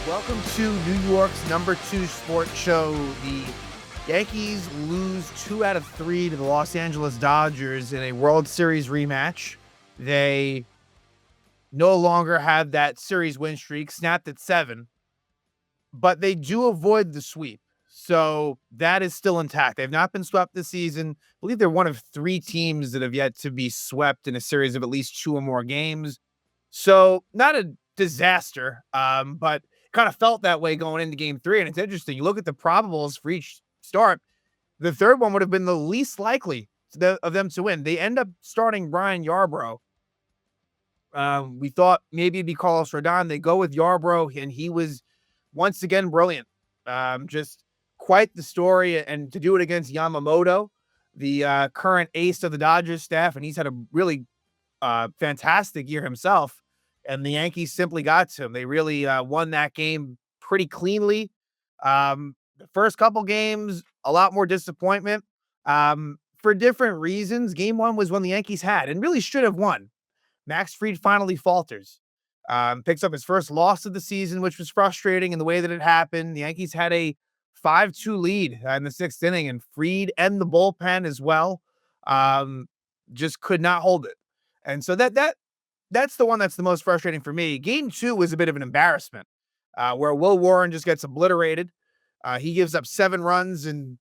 Welcome to New York's number 2 sports show. The Yankees lose 2 out of 3 to the Los Angeles Dodgers in a World Series rematch. They no longer have that series win streak, snapped at 7, but they do avoid the sweep. So that is still intact. They've not been swept this season. I believe they're one of 3 teams that have yet to be swept in a series of at least 2 or more games. So not a disaster, but kind of felt that way going into game 3. And it's interesting. You look at the probables for each start. The third one would have been the least likely of them to win. They end up starting Brian Yarbrough. We thought maybe it'd be Carlos Rodon. They go with Yarbrough, and he was once again brilliant. Just quite the story. And to do it against Yamamoto, the current ace of the Dodgers staff, and he's had a really fantastic year himself. And the Yankees simply got to him. They really won that game pretty cleanly. The first couple games, a lot more disappointment for different reasons. Game 1 was one the Yankees had and really should have won. Max Fried finally falters, picks up his first loss of the season, which was frustrating in the way that it happened. The Yankees had a 5-2 lead in the 6th inning, and Fried and the bullpen as well just could not hold it. And so that's the one that's the most frustrating for me. Game 2 was a bit of an embarrassment, where Will Warren just gets obliterated. He gives up 7 runs, and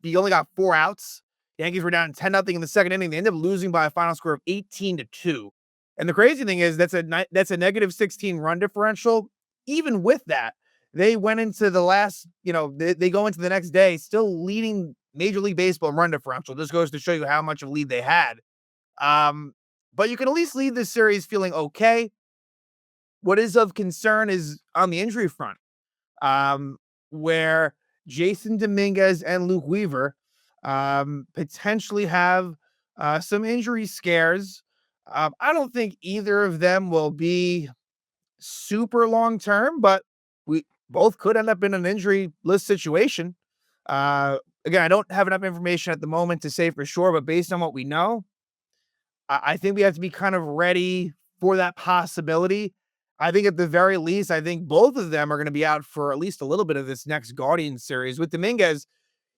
he only got 4 outs. The Yankees were down 10-0 in the 2nd inning. They ended up losing by a final score of 18-2. And the crazy thing is that's a negative 16 run differential. Even with that, they went into the last, they go into the next day still leading Major League Baseball in run differential. This goes to show you how much of a lead they had. But you can at least leave this series feeling okay. What is of concern is on the injury front, where Jason Dominguez and Luke Weaver potentially have some injury scares. I don't think either of them will be super long term, but we both could end up in an injury list situation. Again, I don't have enough information at the moment to say for sure, but based on what we know, I think we have to be kind of ready for that possibility. I think at the very least, I think both of them are going to be out for at least a little bit of this next Guardians series. With Dominguez,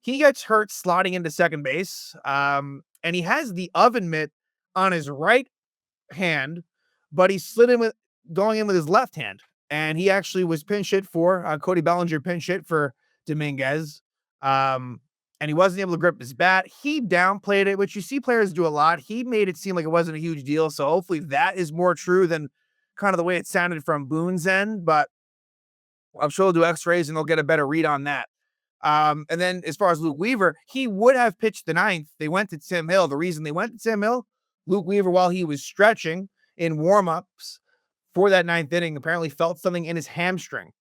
he gets hurt sliding into second base, and he has the oven mitt on his right hand, but he slid in with going in with his left hand, and he actually was pinch hit for Cody Bellinger pinch hit for Dominguez. And he wasn't able to grip his bat. He downplayed it, which you see players do a lot. He made it seem like it wasn't a huge deal. So hopefully that is more true than kind of the way it sounded from Boone's end. But I'm sure they'll do x-rays and they'll get a better read on that. And then as far as Luke Weaver, he would have pitched the 9th. They went to Tim Hill. The reason they went to Tim Hill, Luke Weaver, while he was stretching in warm-ups for that 9th inning, apparently felt something in his hamstring.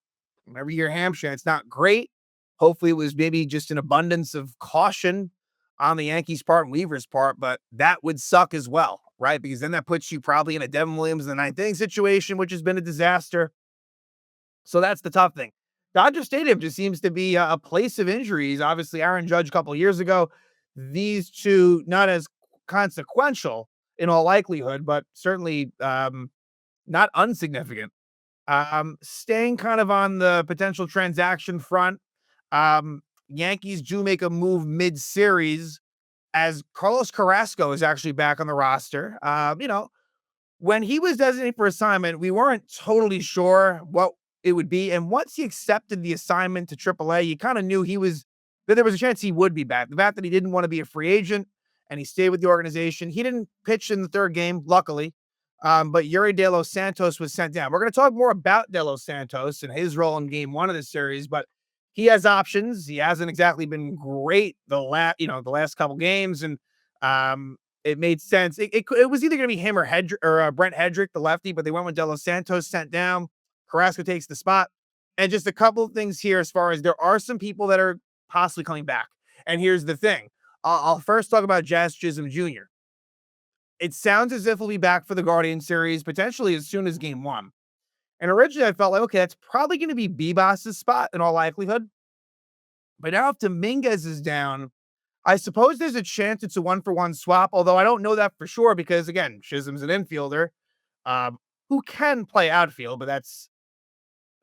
Whenever your hamstring, it's not great. Hopefully it was maybe just an abundance of caution on the Yankees' part and Weaver's part, but that would suck as well, right? Because then that puts you probably in a Devin Williams in the 9th inning situation, which has been a disaster. So that's the tough thing. Dodger Stadium just seems to be a place of injuries. Obviously, Aaron Judge a couple of years ago. These two, not as consequential in all likelihood, but certainly not unsignificant. Staying kind of on the potential transaction front, Yankees do make a move mid-series as Carlos Carrasco is actually back on the roster. When he was designated for assignment, we weren't totally sure what it would be. And once he accepted the assignment to AAA, you kind of knew that there was a chance he would be back. The fact that he didn't want to be a free agent and he stayed with the organization. He didn't pitch in the 3rd game, luckily. But Yuri De Los Santos was sent down. We're going to talk more about De Los Santos and his role in game 1 of the series, but he has options. He hasn't exactly been great the last couple games, and it made sense. It was either going to be him or Brent Hedrick, the lefty, but they went with De Los Santos, sent down. Carrasco takes the spot. And just a couple of things here as far as there are some people that are possibly coming back. And here's the thing. I'll first talk about Jazz Chisholm Jr. It sounds as if he'll be back for the Guardian series, potentially as soon as game 1. And originally I felt like, okay, that's probably going to be Bebas's spot in all likelihood. But now if Dominguez is down, I suppose there's a chance it's a 1-for-1 swap, although I don't know that for sure because, again, Chisholm's an infielder who can play outfield, but that's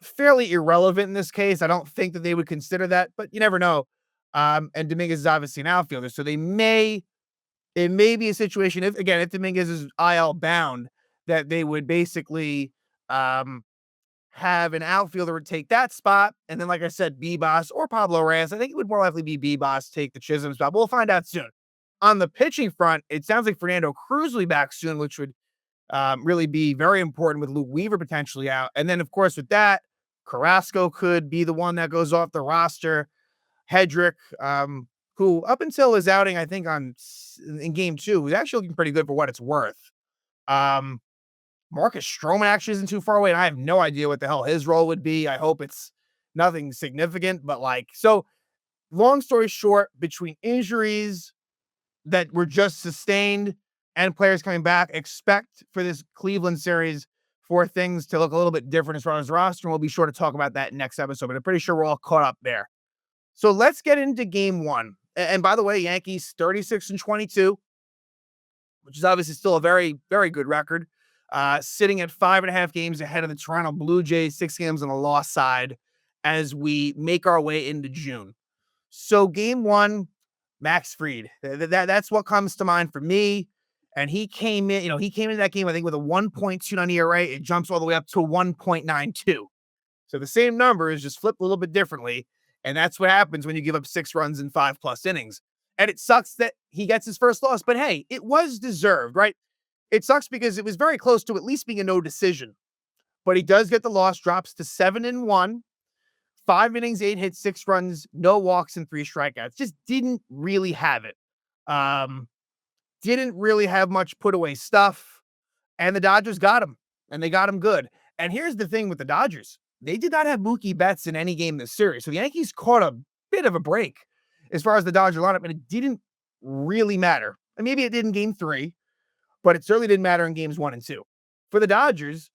fairly irrelevant in this case. I don't think that they would consider that, but you never know. And Dominguez is obviously an outfielder, so it may be a situation if Dominguez is IL bound that they would basically um, have an outfielder would take that spot, and then like I said, Bebas or Pablo Reyes. I think it would more likely be Bebas take the Chisholm spot. We'll find out soon. On the pitching front, it sounds like Fernando Cruz will be back soon, which would really be very important with Luke Weaver potentially out. And then, of course, with that, Carrasco could be the one that goes off the roster. Hedrick, who up until his outing, I think in game two, was actually looking pretty good for what it's worth. Um, Marcus Stroman actually isn't too far away, and I have no idea what the hell his role would be. I hope it's nothing significant, but so long story short, between injuries that were just sustained and players coming back, expect for this Cleveland series for things to look a little bit different as far as the roster. And we'll be sure to talk about that next episode, but I'm pretty sure we're all caught up there. So let's get into game one. And by the way, Yankees 36-22, which is obviously still a very, very good record. Sitting at 5.5 games ahead of the Toronto Blue Jays, 6 games on the loss side as we make our way into June. So game one, Max Fried. That's what comes to mind for me. And he came into that game, I think, with a 1.29 ERA. It jumps all the way up to 1.92. So the same number is just flipped a little bit differently. And that's what happens when you give up 6 runs in 5+ innings. And it sucks that he gets his first loss, but hey, it was deserved, right? It sucks because it was very close to at least being a no decision. But he does get the loss, drops to 7-1. 5 innings, 8 hits, 6 runs, no walks, and 3 strikeouts. Just didn't really have it. Didn't really have much put away stuff. And the Dodgers got him. And they got him good. And here's the thing with the Dodgers. They did not have Mookie Betts in any game this series. So the Yankees caught a bit of a break as far as the Dodger lineup. And it didn't really matter. And maybe it did in game 3. But it certainly didn't matter in games 1 and 2. For the Dodgers,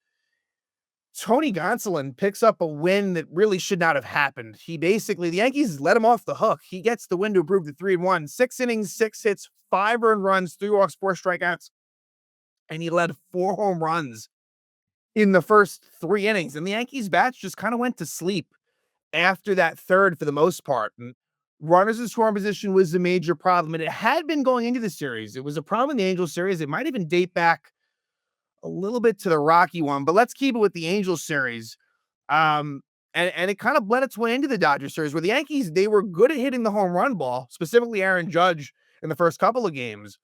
Tony Gonsolin picks up a win that really should not have happened. The Yankees let him off the hook. He gets the win to improve to 3-1. 6 innings, 6 hits, 5 earned runs, 3 walks, 4 strikeouts. And he led 4 home runs in the first 3 innings. And the Yankees bats just kind of went to sleep after that third for the most part. And runners in scoring position was a major problem. And it had been going into the series. It was a problem in the Angels series. It might even date back a little bit to the Rocky one, but let's keep it with the Angels series. And it kind of bled its way into the Dodgers series where the Yankees, they were good at hitting the home run ball, specifically Aaron Judge in the first couple of games,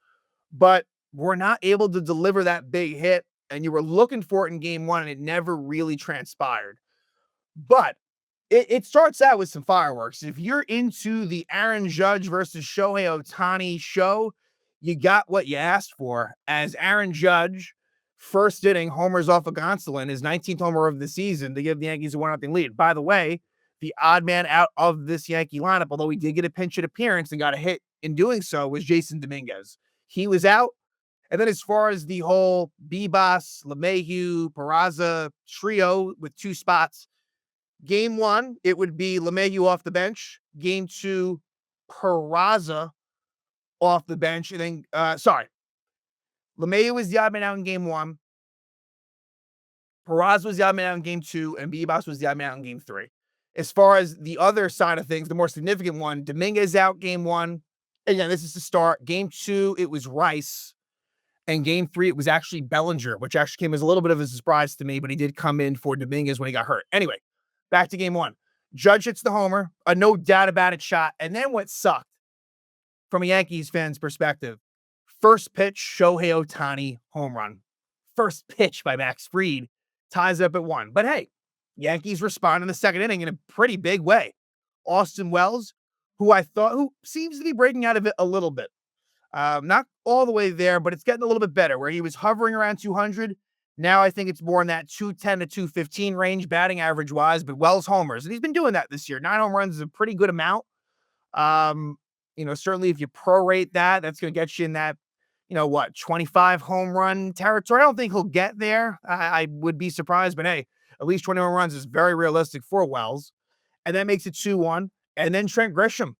but were not able to deliver that big hit. And you were looking for it in game 1 and it never really transpired. But it starts out with some fireworks. If you're into the Aaron Judge versus Shohei Ohtani show, you got what you asked for as Aaron Judge, first inning, homers off of Gonsolin, his 19th homer of the season to give the Yankees a 1-0 lead. By the way, the odd man out of this Yankee lineup, although he did get a pinch hit appearance and got a hit in doing so, was Jason Dominguez. He was out. And then as far as the whole Bebas, LeMahieu, Peraza trio with 2 spots, game 1, it would be LeMahieu off the bench. Game 2, Peraza off the bench. And then, LeMahieu was the odd man out in game 1. Peraza was the odd man out in game 2. And Bebas was the odd man out in game 3. As far as the other side of things, the more significant one, Dominguez out game 1. Again, this is the start. Game 2, it was Rice. And game 3, it was actually Bellinger, which actually came as a little bit of a surprise to me, but he did come in for Dominguez when he got hurt. Anyway, back to game 1. Judge hits the homer, a no doubt about it shot. And then what sucked from a Yankees fan's perspective, first pitch, Shohei Ohtani home run. First pitch by Max Fried ties up at 1. But hey, Yankees respond in the second inning in a pretty big way. Austin Wells, who seems to be breaking out of it a little bit. Not all the way there, but it's getting a little bit better where he was hovering around 200. Now I think it's more in that 210 to 215 range batting average wise, but Wells homers. And he's been doing that this year. 9 home runs is a pretty good amount. Certainly if you prorate that, that's going to get you in that, 25 home run territory. I don't think he'll get there. I would be surprised, but hey, at least 20 home runs is very realistic for Wells. And that makes it 2-1. And then Trent Grisham,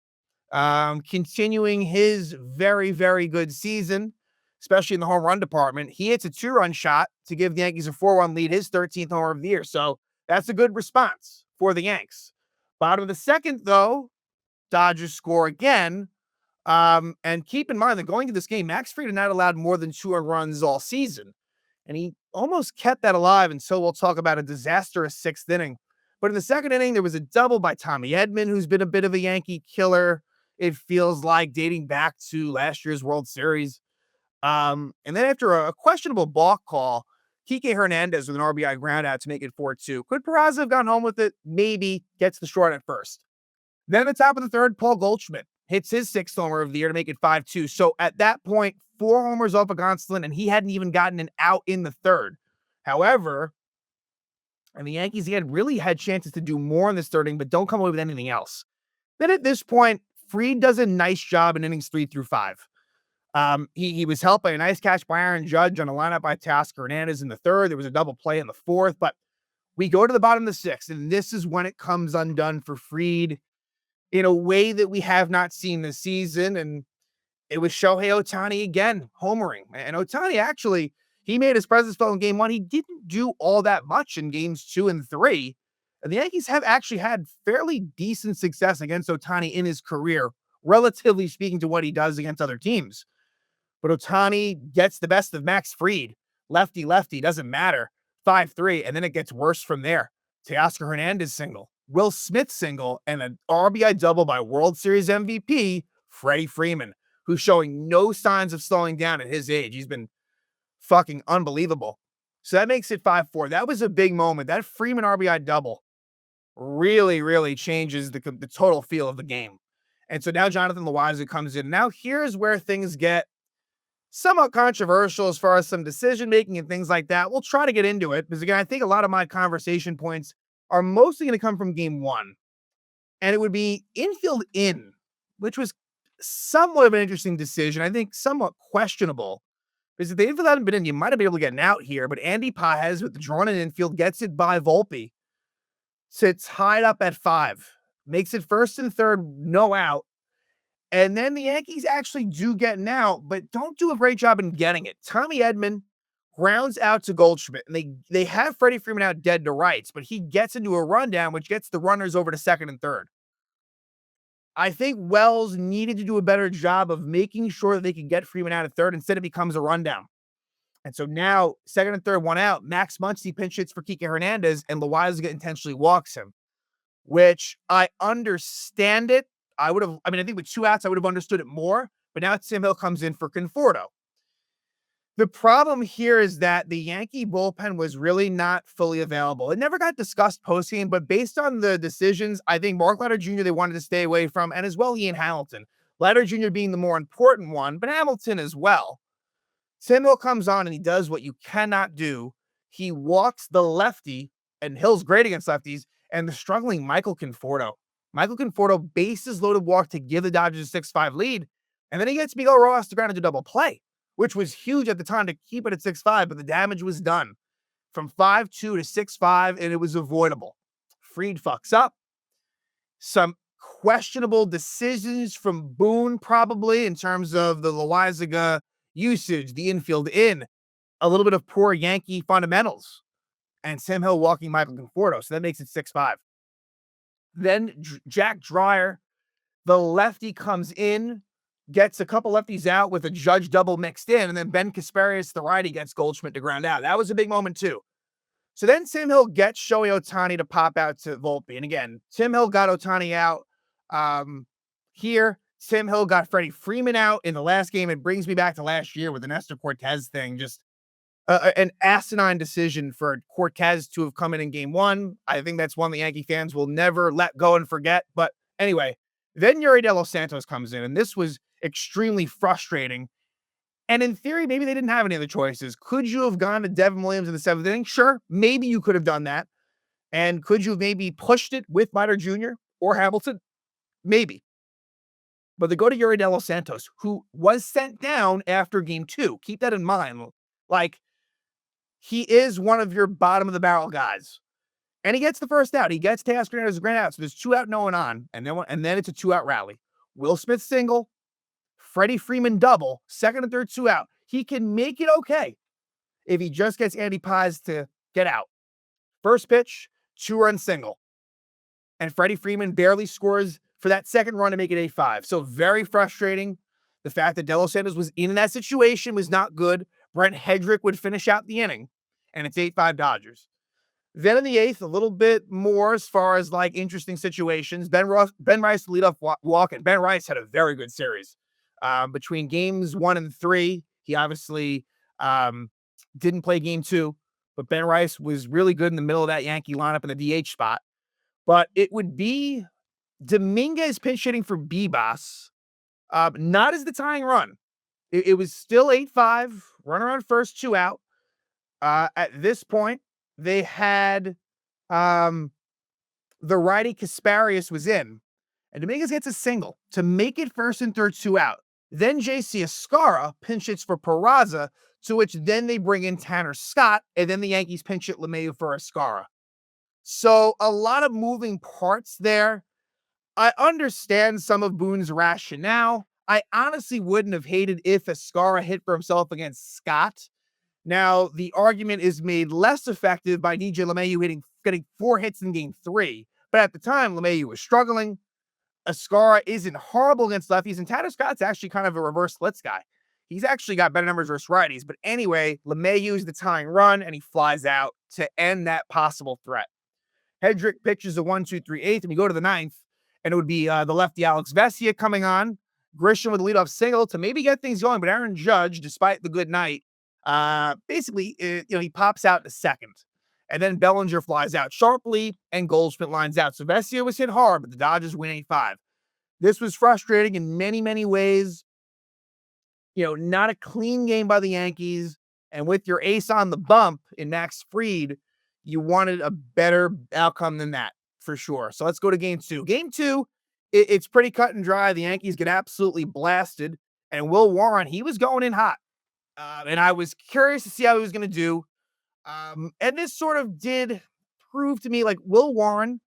continuing his very, very good season, especially in the home run department. He hits a 2-run shot to give the Yankees a 4-1 lead, his 13th homer of the year. So That's a good response for the Yanks. Bottom of the second, though, Dodgers score again. And keep in mind that going into this game, Max Fried had not allowed more than 2 runs all season. And he almost kept that alive until we'll talk about a disastrous sixth inning. But in the second inning, there was a double by Tommy Edman, who's been a bit of a Yankee killer. It feels like dating back to last year's World Series. And then after a questionable balk call, Kike Hernandez with an RBI ground out to make it 4-2. Could Peraza have gone home with it? Maybe. Gets the short at first. Then at the top of the third, Paul Goldschmidt hits his 6th homer of the year to make it 5-2. So at that point, 4 homers off of Gonsolin, and he hadn't even gotten an out in the third. However, and the Yankees again really had chances to do more in this third inning, but don't come away with anything else. Then at this point, Fried does a nice job in innings 3 through 5. He was helped by a nice catch by Aaron Judge on a lineup by Teoscar Hernandez in the third. There was a double play in the fourth, but we go to the bottom of the sixth, and this is when it comes undone for Fried in a way that we have not seen this season. And it was Shohei Ohtani again, homering. And Ohtani actually, he made his presence felt in game 1. He didn't do all that much in games 2 and 3. And the Yankees have actually had fairly decent success against Ohtani in his career, relatively speaking to what he does against other teams. But Ohtani gets the best of Max Fried. Lefty, doesn't matter. 5-3, and then it gets worse from there. Teoscar Hernandez single, Will Smith single, and an RBI double by World Series MVP, Freddie Freeman, who's showing no signs of slowing down at his age. He's been fucking unbelievable. So that makes it 5-4. That was a big moment. That Freeman RBI double really, really changes the total feel of the game. And so now Jonathan Loaiza comes in. Now here's where things get somewhat controversial as far as some decision making and things like that. We'll try to get into it because, again, I think a lot of my conversation points are mostly going to come from game 1. And it would be infield in, which was somewhat of an interesting decision. I think somewhat questionable because if the infield hadn't been in, you might have been able to get an out here. But Andy Paez with the drawn in infield gets it by Volpe. Sits tied up at 5. Makes it first and third, no out. And then the Yankees actually do get an out, but don't do a great job in getting it. Tommy Edman grounds out to Goldschmidt, and they have Freddie Freeman out dead to rights, but he gets into a rundown, which gets the runners over to second and third. I think Wells needed to do a better job of making sure that they could get Freeman out of third. Instead, it becomes a rundown. And so now, second and third, 1 out. Max Muncy pinch hits for Kike Hernandez, and Loaiza intentionally walks him, which I understand it. I think with 2 outs, I would have understood it more, but now Sam Hill comes in for Conforto. The problem here is that the Yankee bullpen was really not fully available. It never got discussed postgame, but based on the decisions, I think Mark Leiter Jr. they wanted to stay away from, and as well Ian Hamilton. Leiter Jr. being the more important one, but Hamilton as well. Sam Hill comes on and he does what you cannot do. He walks the lefty, and Hill's great against lefties, and the struggling Michael Conforto. Michael Conforto bases loaded walk to give the Dodgers a 6-5 lead, and then he gets Miguel Rojas to ground into double play, which was huge at the time to keep it at 6-5, but the damage was done. From 5-2 to 6-5, and it was avoidable. Fried fucks up. Some questionable decisions from Boone, probably, in terms of the Loaiza usage, the infield in, a little bit of poor Yankee fundamentals, and Sam Hill walking Michael Conforto, so that makes it 6-5. Then Jack Dreyer, the lefty, comes in, gets a couple lefties out with a Judge double mixed in, and then Ben Kasparius, the righty, gets Goldschmidt to ground out. That was a big moment too. So then Tim Hill gets Shohei Ohtani to pop out to Volpe. And again, Tim Hill got Ohtani out here. Tim Hill got Freddie Freeman out in the last game. It brings me back to last year with the Nestor Cortez thing. Just an asinine decision for Cortez to have come in game 1. I think that's one the Yankee fans will never let go and forget. But anyway, then Yuri De Los Santos comes in, and this was extremely frustrating. And in theory, maybe they didn't have any other choices. Could you have gone to Devin Williams in the 7th inning? Sure, maybe you could have done that. And could you have maybe pushed it with Leiter Jr. or Hamilton? Maybe. But they go to Yuri De Los Santos, who was sent down after game 2. Keep that in mind. Like, he is one of your bottom of the barrel guys. And he gets the first out. He gets Teoscar Hernandez grand out. So there's 2 out, no one on. And then it's a 2-out rally. Will Smith single, Freddie Freeman double, second and third 2 out. He can make it okay if he just gets Andy Paz to get out. First pitch, 2-run single. And Freddie Freeman barely scores for that second run to make it 8-5. So very frustrating. The fact that Delos Santos was in that situation was not good. Brent Hedrick would finish out the inning, and it's 8-5 Dodgers. Then in the eighth, a little bit more as far as like interesting situations. Ben Rice lead off walk, and Ben Rice had a very good series. Between games 1 and 3, he obviously didn't play game 2, but Ben Rice was really good in the middle of that Yankee lineup in the DH spot. But it would be Dominguez pinch hitting for Bibas, not as the tying run. It was still 8-5, runner on first, 2 out. At this point, they had the righty Kasparius was in, and Dominguez gets a single to make it first and third, 2 out. Then JC Escarra pinch hits for Peraza, to which then they bring in Tanner Scott, and then the Yankees pinch hit LeMahieu for Escarra. So a lot of moving parts there. I understand some of Boone's rationale. I honestly wouldn't have hated if Escarra hit for himself against Scott. Now, the argument is made less effective by DJ LeMahieu getting 4 hits in game 3. But at the time, LeMahieu was struggling. Escarra isn't horrible against lefties, and Tanner Scott's actually kind of a reverse splits guy. He's actually got better numbers versus righties. But anyway, LeMahieu is the tying run, and he flies out to end that possible threat. Hedrick pitches a 1-2-3-8, and we go to the ninth, and it would be the lefty Alex Vesia coming on. Grisham with a leadoff single to maybe get things going, but Aaron Judge, despite the good night, basically, he pops out in a second. And then Bellinger flies out sharply, and Goldschmidt lines out. So Vesia was hit hard, but the Dodgers win 8-5. This was frustrating in many, many ways. Not a clean game by the Yankees. And with your ace on the bump in Max Fried, you wanted a better outcome than that, for sure. So let's go to game 2. Game 2, it's pretty cut and dry. The Yankees get absolutely blasted. And Will Warren, he was going in hot. And I was curious to see how he was going to do. And this sort of did prove to me like Will Warren,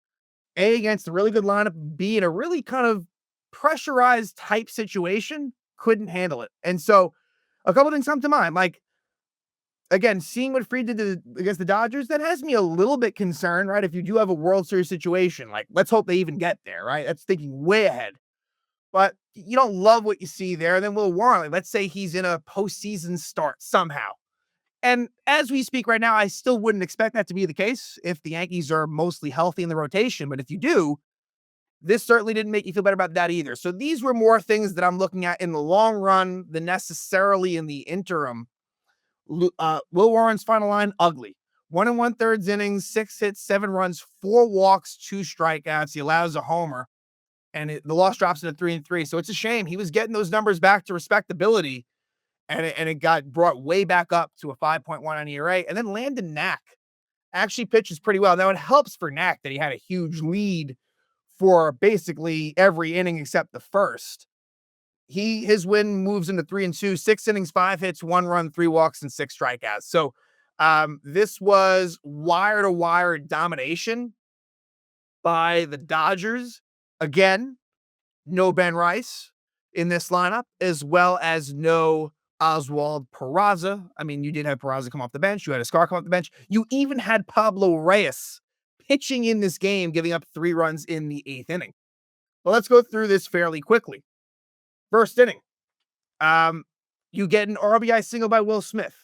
A, against a really good lineup, B, in a really kind of pressurized type situation, couldn't handle it. And so a couple things come to mind. Like, again, seeing what Fried did against the Dodgers, that has me a little bit concerned, right? If you do have a World Series situation, like, let's hope they even get there, right? That's thinking way ahead. But you don't love what you see there. Then Will Warren, like, let's say he's in a postseason start somehow. And as we speak right now, I still wouldn't expect that to be the case if the Yankees are mostly healthy in the rotation. But if you do, this certainly didn't make you feel better about that either. So these were more things that I'm looking at in the long run than necessarily in the interim. Will Warren's final line, ugly. 1 1/3 innings, 6 hits, 7 runs, 4 walks, 2 strikeouts. He allows a homer, and the loss drops into 3-3. So it's a shame. He was getting those numbers back to respectability, and it got brought way back up to a 5.1 on ERA. And then Landon Knack actually pitches pretty well. Now, it helps for Knack that he had a huge lead for basically every inning except the first. His win moves into 3-2, 6 innings, 5 hits, 1 run, 3 walks, and 6 strikeouts. So this was wire to wire domination by the Dodgers. Again, no Ben Rice in this lineup, as well as no Oswald Peraza. I mean, you did have Peraza come off the bench. You had Escar come off the bench. You even had Pablo Reyes pitching in this game, giving up 3 runs in the 8th inning. Well, let's go through this fairly quickly. First inning, you get an RBI single by Will Smith.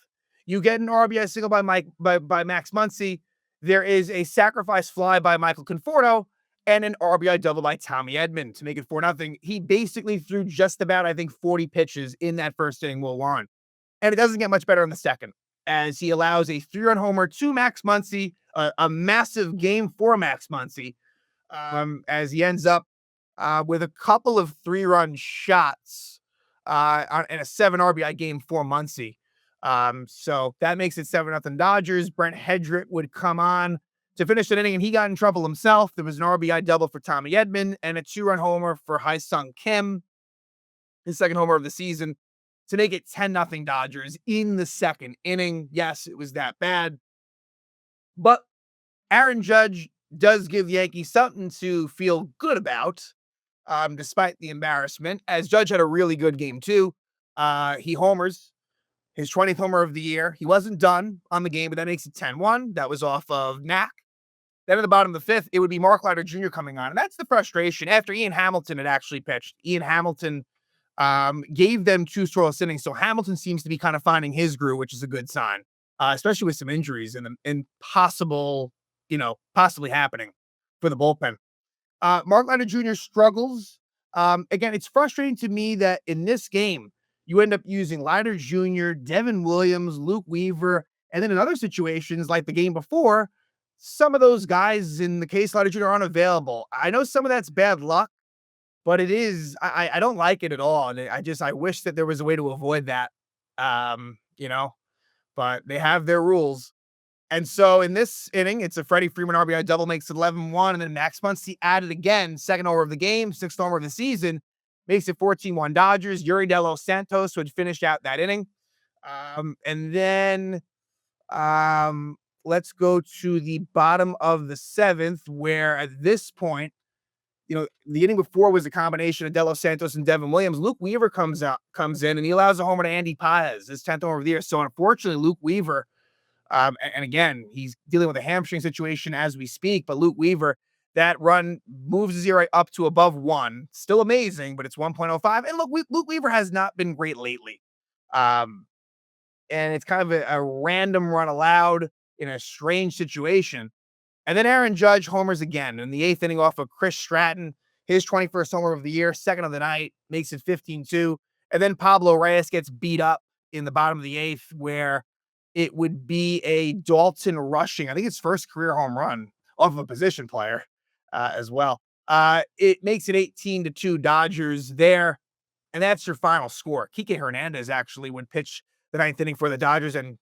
You get an RBI single by Max Muncy. There is a sacrifice fly by Michael Conforto and an RBI double by Tommy Edman to make it 4-0. He basically threw just about, I think, 40 pitches in that first inning, Will Warren. And it doesn't get much better in the second, as he allows a 3-run homer to Max Muncy, a massive game for Max Muncy, as he ends up with a couple of 3-run shots in a 7 RBI game for Muncy. So that makes it 7-0 Dodgers. Brent Hedrick would come on to finish the inning, and he got in trouble himself. There was an RBI double for Tommy Edman and a 2-run homer for Hae-Sung Kim, his second homer of the season, to make it 10-0 Dodgers in the second inning. Yes, it was that bad. But Aaron Judge does give the Yankees something to feel good about, despite the embarrassment, as Judge had a really good game too. He homers, his 20th homer of the year. He wasn't done on the game, but that makes it 10-1. That was off of Knack. Then at the bottom of the fifth, it would be Mark Leiter Jr. coming on. And that's the frustration. After Ian Hamilton had actually pitched, Ian Hamilton gave them two scoreless innings. So Hamilton seems to be kind of finding his groove, which is a good sign, especially with some injuries and possible, possibly happening for the bullpen. Mark Leiter Jr. struggles. Again, it's frustrating to me that in this game, you end up using Leiter Jr., Devin Williams, Luke Weaver, and then in other situations like the game before, some of those guys in the case Leiter Jr. are unavailable. I know some of that's bad luck, but it is I don't like it at all. And I wish that there was a way to avoid that. But they have their rules. And so in this inning, it's a Freddie Freeman RBI double, makes it 11-1. And then Max Muncy added again, second homer of the game, sixth homer of the season, makes it 14-1 Dodgers. Yuri De Los Santos would finish out that inning. And then let's go to the bottom of the seventh, where at this point, the inning before was a combination of De Los Santos and Devin Williams. Luke Weaver comes in, and he allows a homer to Andy Paez, his 10th homer of the year. So unfortunately, Luke Weaver, and again, he's dealing with a hamstring situation as we speak, but Luke Weaver, that run moves his ERA up to above 1. Still amazing, but it's 1.05. And look, Luke Weaver has not been great lately. And it's kind of a random run allowed in a strange situation. And then Aaron Judge homers again in the eighth inning off of Chris Stratton, his 21st homer of the year, second of the night, makes it 15-2. And then Pablo Reyes gets beat up in the bottom of the eighth, where it would be a Dalton rushing, I think it's first career home run off of a position player as well. It makes it 18-2 Dodgers there. And that's your final score. Kike Hernandez actually would pitch the ninth inning for the Dodgers. And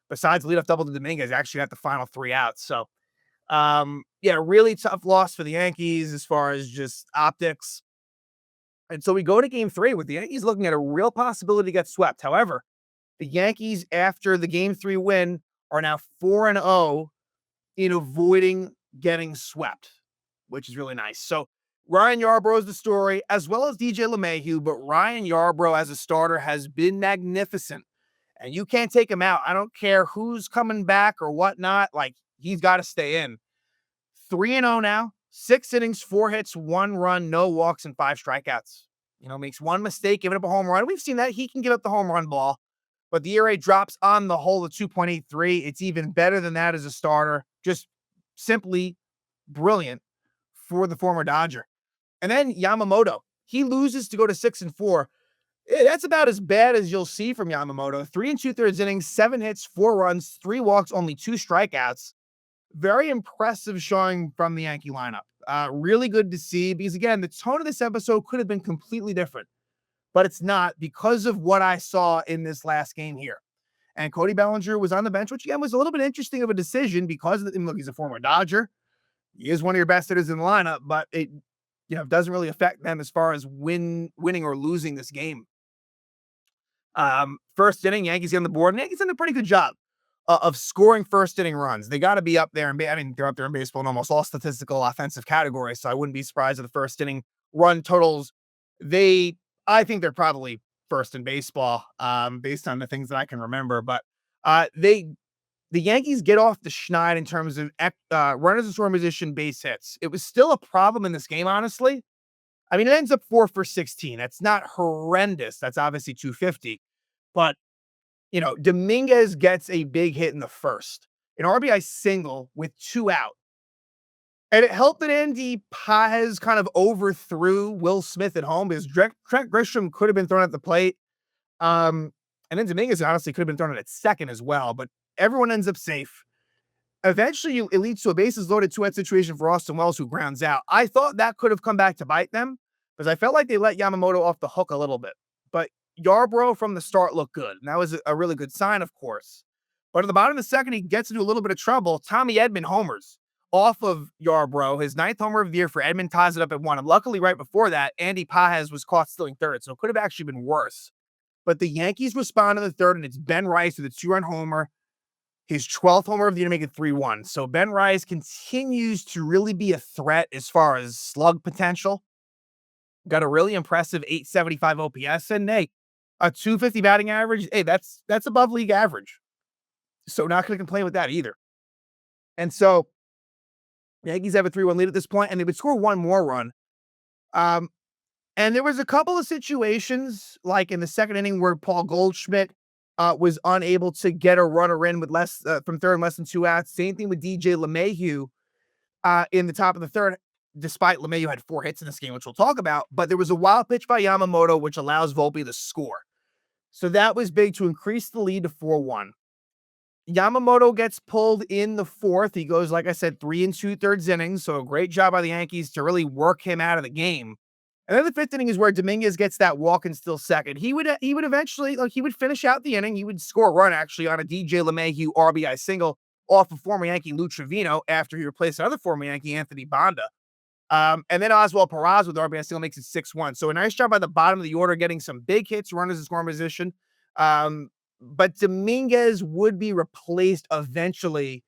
besides leadoff double to Dominguez, actually got the final 3 outs. So, yeah, really tough loss for the Yankees as far as just optics. And so we go to game 3 with the Yankees looking at a real possibility to get swept. However, the Yankees, after the game 3 win, are now 4-0 in avoiding getting swept, which is really nice. So Ryan Yarbrough is the story, as well as DJ LeMahieu, but Ryan Yarbrough as a starter has been magnificent. And you can't take him out. I don't care who's coming back or whatnot. Like, he's got to stay in. 3-0 now, 6 innings, 4 hits, 1 run, no walks, and 5 strikeouts. Makes one mistake, giving up a home run. We've seen that. He can give up the home run ball, but the ERA drops on the whole to 2.83. It's even better than that as a starter. Just simply brilliant for the former Dodger. And then Yamamoto, he loses to go to 6-4. That's about as bad as you'll see from Yamamoto. 3 2/3 innings, 7 hits, 4 runs, 3 walks, only 2 strikeouts. Very impressive showing from the Yankee lineup. Really good to see, because again, the tone of this episode could have been completely different, but it's not, because of what I saw in this last game here. And Cody Bellinger was on the bench, which again was a little bit interesting of a decision because look, he's a former Dodger. He is one of your best hitters in the lineup, but it doesn't really affect them as far as winning or losing this game. First inning, Yankees get on the board, and Yankees did a pretty good job of scoring first inning runs. They got to be up there, and they're up there in baseball in almost all statistical offensive categories. So I wouldn't be surprised if the first inning run totals. I think they're probably first in baseball, based on the things that I can remember. But the Yankees get off the schneid in terms of runners in scoring position, base hits. It was still a problem in this game, honestly. I mean, it ends up 4 for 16. That's not horrendous. That's obviously 250. But, Dominguez gets a big hit in the first, an RBI single with 2 out. And it helped that Andy Paez kind of overthrew Will Smith at home, because Trent Grisham could have been thrown at the plate. And then Dominguez honestly could have been thrown at second as well, but everyone ends up safe. Eventually, it leads to a bases loaded 2-out situation for Austin Wells, who grounds out. I thought that could have come back to bite them, because I felt like they let Yamamoto off the hook a little bit. But Yarbrough from the start looked good, and that was a really good sign, of course. But at the bottom of the second, he gets into a little bit of trouble. Tommy Edman homers off of Yarbrough. His 9th homer of the year for Edman ties it up at 1. And luckily, right before that, Andy Paez was caught stealing third, so it could have actually been worse. But the Yankees respond in the third, and it's Ben Rice with a 2-run homer. His 12th homer of the year to make it 3-1. So Ben Rice continues to really be a threat as far as slug potential. Got a really impressive 875 OPS, and hey, a 250 batting average. Hey, that's above league average. So not going to complain with that either. And so The Yankees have a 3-1 lead at this point, and they would score one more run. Um, and there was a couple of situations, like in the second inning, where Paul Goldschmidt was unable to get a runner in with less from third and less than 2 outs. Same thing with DJ LeMahieu in the top of the third, despite LeMahieu had 4 hits in this game, which we'll talk about. But there was a wild pitch by Yamamoto, which allows Volpe to score. So that was big to increase the lead to 4-1. Yamamoto gets pulled in the fourth. He goes, like I said, 3 2/3 innings. So a great job by the Yankees to really work him out of the game. And then the fifth inning is where Dominguez gets that walk and still second. He would eventually, like, he would finish out the inning. He would score a run actually on a DJ LeMahieu RBI single off of former Yankee Lou Trevino after he replaced another former Yankee Anthony Banda. And then Oswald Peraza with RBI single makes it 6-1. So a nice job by the bottom of the order, getting some big hits, runners in scoring position. But Dominguez would be replaced eventually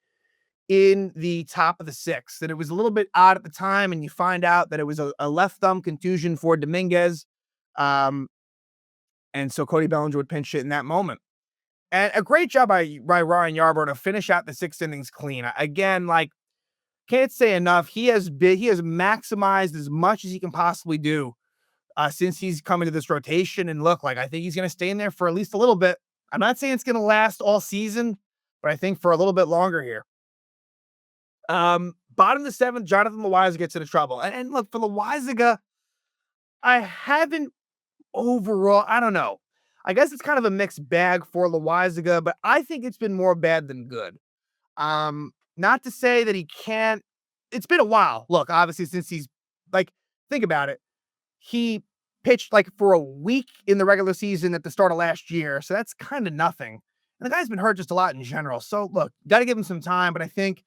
in the top of the sixth. And it was a little bit odd at the time, and you find out that it was a left thumb contusion for Dominguez. Um, and so Cody Bellinger would pinch it in that moment. And a great job by Ryan Yarbrough to finish out the 6 innings clean. Again, like, can't say enough. He has maximized as much as he can possibly do since he's come into this rotation. And look, like, I think he's going to stay in there for at least a little bit. I'm not saying it's going to last all season, but I think for a little bit longer here. Bottom of the seventh, Jonathan Loaiza gets into trouble. And look, for Loaiza, I haven't overall, I don't know. I guess it's kind of a mixed bag for Loaiza, but I think it's been more bad than good. Not to say that he can't. It's been a while. Look, obviously, since he's, like, think about it. He pitched like for a week in the regular season at the start of last year. So that's kind of nothing. And the guy's been hurt just a lot in general. So look, got to give him some time. But I think,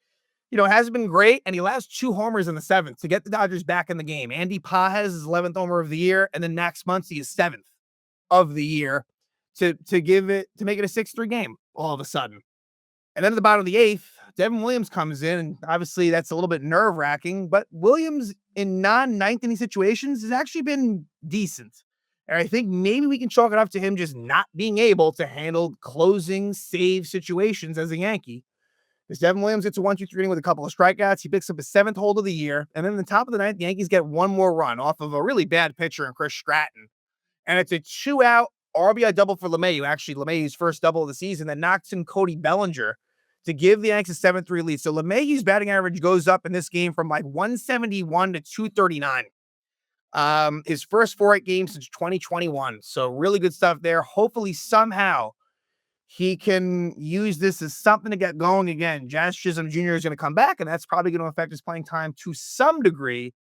it hasn't been great. And he allows 2 homers in the seventh to get the Dodgers back in the game. Andy Pages is 11th homer of the year. And then Max Muncy is 7th of the year to make it a 6-3 game all of a sudden. And then at the bottom of the eighth, Devin Williams comes in, and obviously that's a little bit nerve-wracking, but Williams in non-ninth inning situations has actually been decent. And I think maybe we can chalk it up to him just not being able to handle closing save situations as a Yankee. Because Devin Williams gets a 1-2-3 inning with a couple of strikeouts. He picks up his 7th hold of the year. And then in the top of the ninth, the Yankees get one more run off of a really bad pitcher in Chris Stratton. And it's a 2-out RBI double for LeMahieu. Actually, LeMahieu's first double of the season that knocks in Cody Bellinger to give the Yankees a 7-3 lead. So LeMahieu's batting average goes up in this game from like 171 to 239. His first 4 games since 2021. So really good stuff there. Hopefully somehow he can use this as something to get going again. Jazz Chisholm Jr. is going to come back, and that's probably going to affect his playing time to some degree.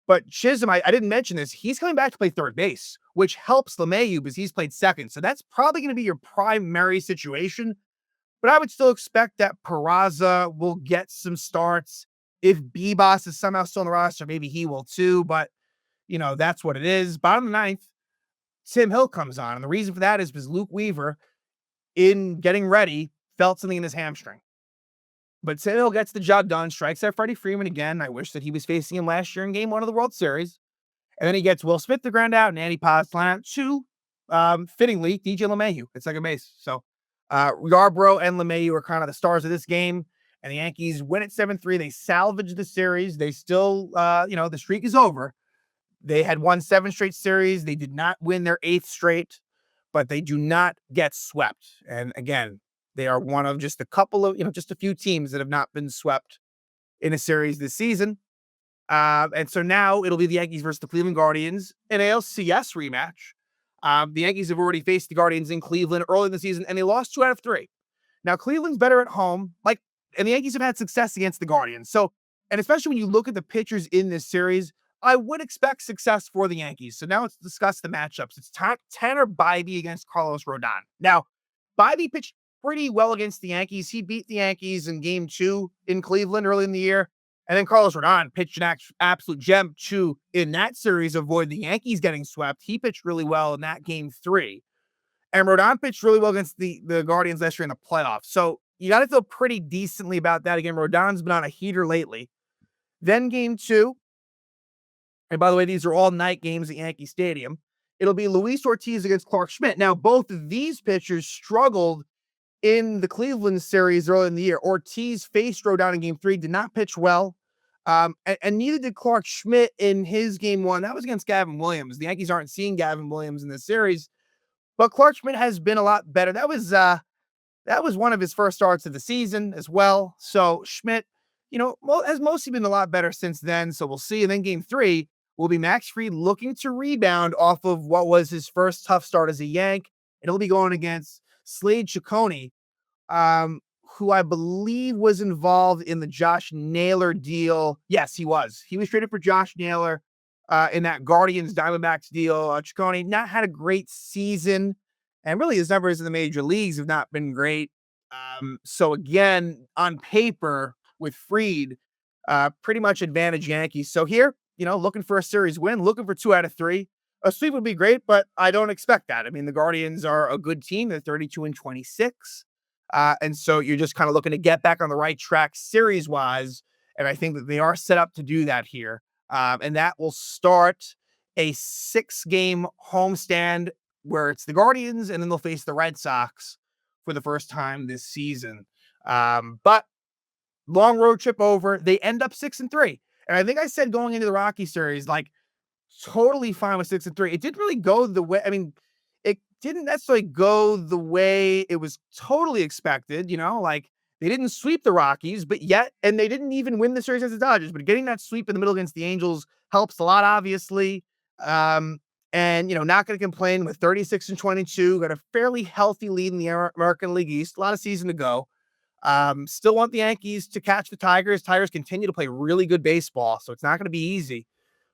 But Chisholm, I didn't mention this. He's coming back to play third base, which helps LeMahieu because he's played second. So that's probably going to be your primary situation. But I would still expect that Peraza will get some starts. If Bebas is somehow still on the roster, maybe he will too. But, that's what it is. Bottom of the ninth, Tim Hill comes on. And the reason for that is because Luke Weaver, in getting ready, felt something in his hamstring. But Tim Hill gets the job done, strikes out Freddie Freeman again. I wish that he was facing him last year in Game 1 of the World Series. And then he gets Will Smith to ground out and Andy Paz line out to, fittingly, DJ LeMahieu at second base. So Yarbrough and LeMahieu are kind of the stars of this game, and the Yankees win at 7-3. They salvage the series. They still, the streak is over. They had won 7 straight series. They did not win their 8th straight, but they do not get swept. And again, they are one of just a couple of, just a few teams that have not been swept in a series this season. And so now it'll be the Yankees versus the Cleveland Guardians, an ALCS rematch. The Yankees have already faced the Guardians in Cleveland early in the season, and they lost 2 out of 3. Now, Cleveland's better at home, and the Yankees have had success against the Guardians. So, and especially when you look at the pitchers in this series, I would expect success for the Yankees. So now let's discuss the matchups. It's Tanner Bybee against Carlos Rodon. Now, Bybee pitched pretty well against the Yankees. He beat the Yankees in Game 2 in Cleveland early in the year. And then Carlos Rodon pitched an absolute gem to, in that series, avoid the Yankees getting swept. He pitched really well in that Game 3. And Rodon pitched really well against the Guardians last year in the playoffs. So you got to feel pretty decently about that. Again, Rodon's been on a heater lately. Then Game 2. And by the way, these are all night games at Yankee Stadium. It'll be Luis Ortiz against Clark Schmidt. Now, both of these pitchers struggled in the Cleveland series early in the year. Ortiz faced Rodon in Game 3, did not pitch well. And neither did Clark Schmidt in his game one. That was against Gavin Williams. The Yankees aren't seeing Gavin Williams in this series, but Clark Schmidt has been a lot better. That was one of his first starts of the season as well. So Schmidt, has mostly been a lot better since then. So we'll see. And then game three will be Max Fried looking to rebound off of what was his first tough start as a Yank. And he'll be going against Slade Ciccone, um, who I believe was involved in the Josh Naylor deal. Yes, he was. He was traded for Josh Naylor in that Guardians Diamondbacks deal. Ciccone not had a great season, and really his numbers in the major leagues have not been great. So again, on paper with Fried, pretty much advantage Yankees. So here, looking for a series win, looking for 2 out of 3. A sweep would be great, but I don't expect that. I mean, the Guardians are a good team. They're 32-26. And so you're just kind of looking to get back on the right track series wise. And I think that they are set up to do that here. And that will start a 6-game homestand where it's the Guardians and then they'll face the Red Sox for the first time this season. But long road trip over, they end up 6-3. And I think I said going into the Rocky series, like, totally fine with 6-3. It didn't really go the way, I mean, it didn't necessarily go the way it was totally expected, like they didn't sweep the Rockies, but yet, and they didn't even win the series against the Dodgers, but getting that sweep in the middle against the Angels helps a lot, obviously. And not going to complain with 36-22, got a fairly healthy lead in the American League East, a lot of season to go. Still want the Yankees to catch the Tigers. Tigers continue to play really good baseball, so it's not going to be easy,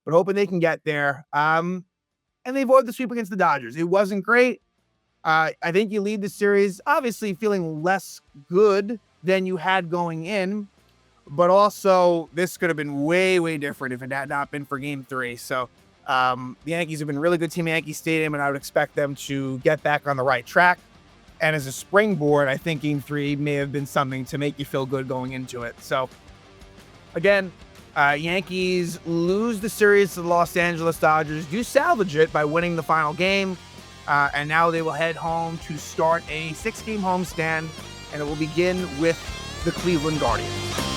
but hoping they can get there. And they avoid the sweep against the Dodgers. It wasn't great. I think you lead the series, obviously feeling less good than you had going in, but also this could have been way, way different if it had not been for game three. So the Yankees have been a really good team at Yankee Stadium, and I would expect them to get back on the right track. And as a springboard, I think game three may have been something to make you feel good going into it. So again, Yankees lose the series to the Los Angeles Dodgers, do salvage it by winning the final game. And now they will head home to start a 6-game homestand, and it will begin with the Cleveland Guardians.